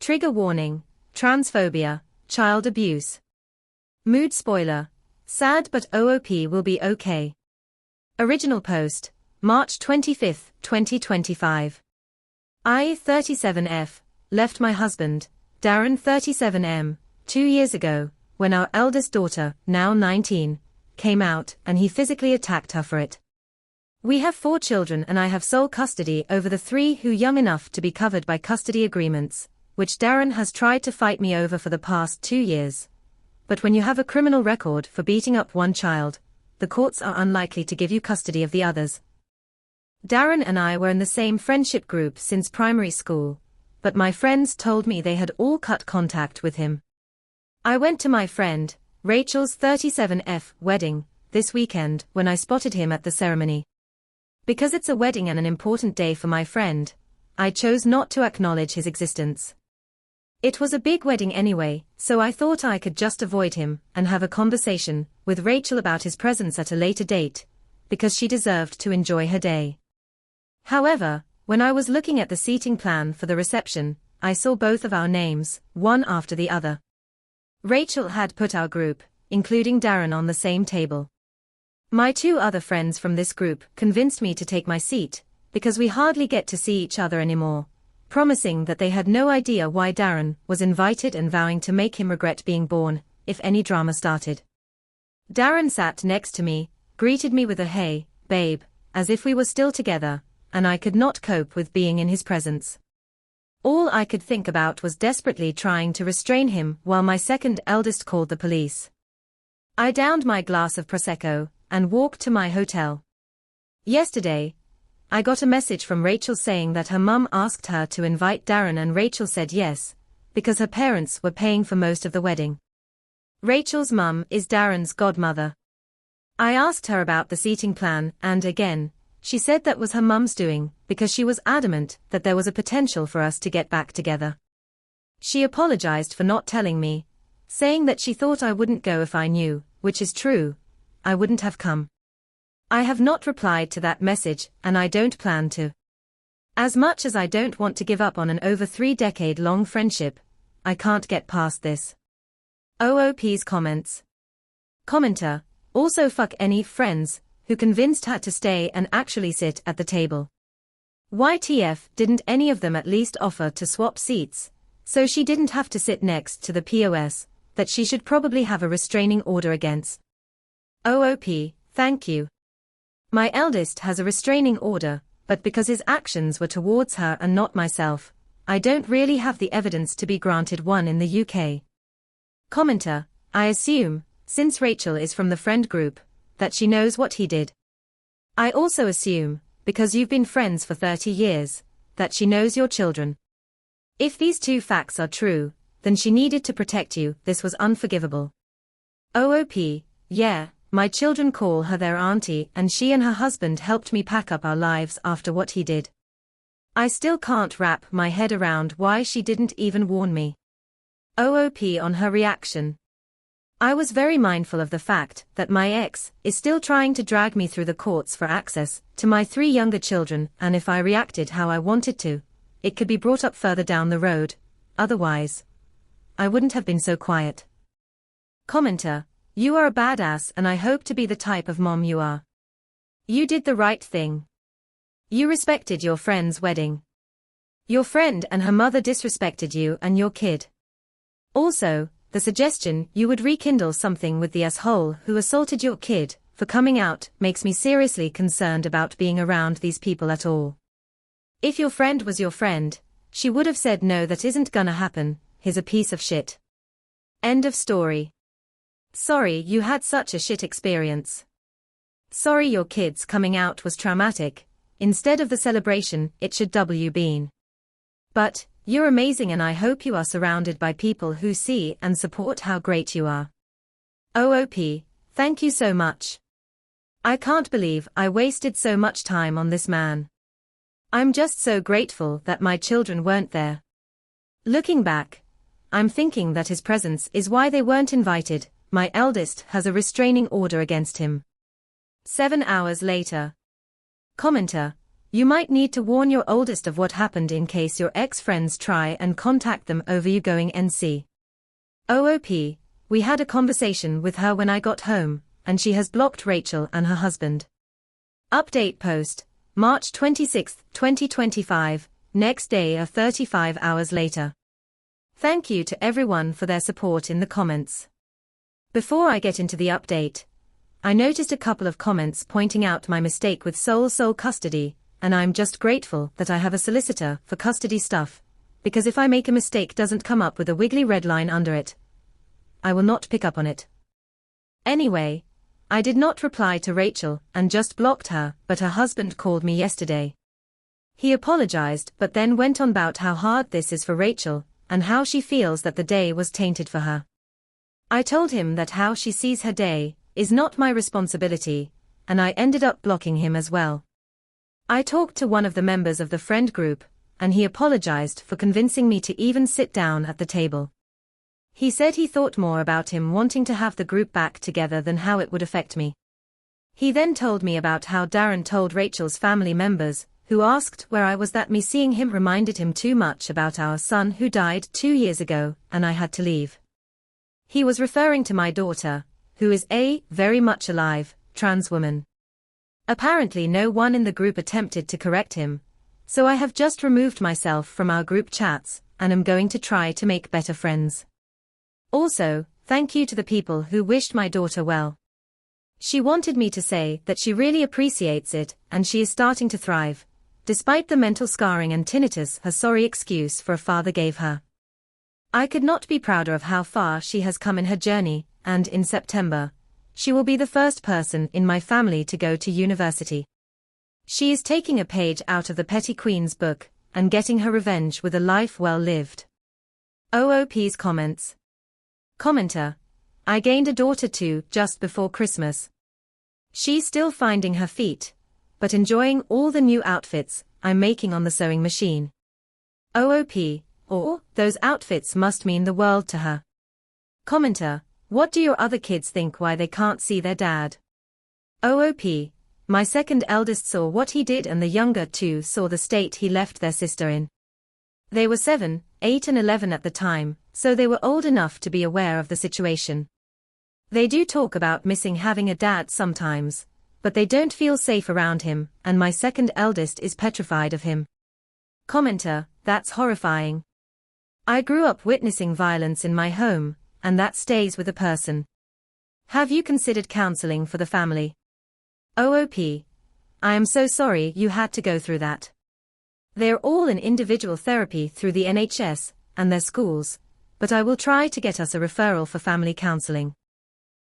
Trigger warning, transphobia, child abuse. Mood spoiler, sad but OOP will be okay. Original post, March 25, 2025. I, 37F, left my husband, Darren 37M, 2 years ago, when our eldest daughter, now 19, came out and he physically attacked her for it. We have 4 children and I have sole custody over the 3 who young enough to be covered by custody agreements, which Darren has tried to fight me over for the past 2 years. But when you have a criminal record for beating up one child, the courts are unlikely to give you custody of the others. Darren and I were in the same friendship group since primary school, but my friends told me they had all cut contact with him. I went to my friend, Rachel's 37F wedding, this weekend when I spotted him at the ceremony. Because it's a wedding and an important day for my friend, I chose not to acknowledge his existence. It was a big wedding anyway, so I thought I could just avoid him and have a conversation with Rachel about his presence at a later date, because she deserved to enjoy her day. However, when I was looking at the seating plan for the reception, I saw both of our names, one after the other. Rachel had put our group, including Darren, on the same table. My 2 other friends from this group convinced me to take my seat, because we hardly get to see each other anymore, promising that they had no idea why Darren was invited and vowing to make him regret being born, if any drama started. Darren sat next to me, greeted me with a "Hey, babe," as if we were still together, and I could not cope with being in his presence. All I could think about was desperately trying to restrain him while my second eldest called the police. I downed my glass of Prosecco and walked to my hotel. Yesterday, I got a message from Rachel saying that her mum asked her to invite Darren and Rachel said yes, because her parents were paying for most of the wedding. Rachel's mum is Darren's godmother. I asked her about the seating plan and again, she said that was her mum's doing because she was adamant that there was a potential for us to get back together. She apologized for not telling me, saying that she thought I wouldn't go if I knew, which is true, I wouldn't have come. I have not replied to that message and I don't plan to. As much as I don't want to give up on an over 3-decade-long friendship, I can't get past this. OOP's comments. Commenter, also fuck any friends who convinced her to stay and actually sit at the table. YTF, didn't any of them at least offer to swap seats, so she didn't have to sit next to the POS that she should probably have a restraining order against. OOP, thank you. My eldest has a restraining order, but because his actions were towards her and not myself, I don't really have the evidence to be granted one in the UK. Commenter, I assume, since Rachel is from the friend group, that she knows what he did. I also assume, because you've been friends for 30 years, that she knows your children. If these 2 facts are true, then she needed to protect you. This was unforgivable. OOP, yeah, my children call her their auntie and she and her husband helped me pack up our lives after what he did. I still can't wrap my head around why she didn't even warn me. OOP on her reaction. I was very mindful of the fact that my ex is still trying to drag me through the courts for access to my 3 younger children, and if I reacted how I wanted to, it could be brought up further down the road. Otherwise, I wouldn't have been so quiet. Commenter, you are a badass and I hope to be the type of mom you are. You did the right thing. You respected your friend's wedding. Your friend and her mother disrespected you and your kid. Also, the suggestion you would rekindle something with the asshole who assaulted your kid for coming out makes me seriously concerned about being around these people at all. If your friend was your friend, she would have said no, that isn't gonna happen, he's a piece of shit. End of story. Sorry you had such a shit experience. Sorry your kid's coming out was traumatic, instead of the celebration it should been. But, you're amazing and I hope you are surrounded by people who see and support how great you are. OOP, thank you so much. I can't believe I wasted so much time on this man. I'm just so grateful that my children weren't there. Looking back, I'm thinking that his presence is why they weren't invited. My eldest has a restraining order against him. 7 hours later. Commenter, You might need to warn your oldest of what happened in case your ex-friends try and contact them over you going NC. OOP, we had a conversation with her when I got home, and she has blocked Rachel and her husband. Update post, March 26, 2025, next day or 35 hours later. Thank you to everyone for their support in the comments. Before I get into the update, I noticed a couple of comments pointing out my mistake with sole custody, and I'm just grateful that I have a solicitor for custody stuff, because if I make a mistake doesn't come up with a wiggly red line under it, I will not pick up on it. Anyway, I did not reply to Rachel and just blocked her, but her husband called me yesterday. He apologized but then went on about how hard this is for Rachel, and how she feels that the day was tainted for her. I told him that how she sees her day is not my responsibility, and I ended up blocking him as well. I talked to one of the members of the friend group, and he apologized for convincing me to even sit down at the table. He said he thought more about him wanting to have the group back together than how it would affect me. He then told me about how Darren told Rachel's family members, who asked where I was, that me seeing him reminded him too much about our son who died 2 years ago, and I had to leave. He was referring to my daughter, who is a very much alive trans woman. Apparently no one in the group attempted to correct him, so I have just removed myself from our group chats, and am going to try to make better friends. Also, thank you to the people who wished my daughter well. She wanted me to say that she really appreciates it, and she is starting to thrive, despite the mental scarring and tinnitus her sorry excuse for a father gave her. I could not be prouder of how far she has come in her journey, and in September, she will be the first person in my family to go to university. She is taking a page out of the Petty Queen's book, and getting her revenge with a life well lived. OOP's comments. Commenter. I gained a daughter too, just before Christmas. She's still finding her feet, but enjoying all the new outfits I'm making on the sewing machine. OOP, or, those outfits must mean the world to her. Commenter. What do your other kids think why they can't see their dad? OOP. My second eldest saw what he did and the younger two saw the state he left their sister in. They were 7, 8 and 11 at the time, so they were old enough to be aware of the situation. They do talk about missing having a dad sometimes, but they don't feel safe around him, and my second eldest is petrified of him. Commenter. That's horrifying. I grew up witnessing violence in my home, and that stays with a person. Have you considered counseling for the family? OOP. I am so sorry you had to go through that. They're all in individual therapy through the NHS and their schools, but I will try to get us a referral for family counseling.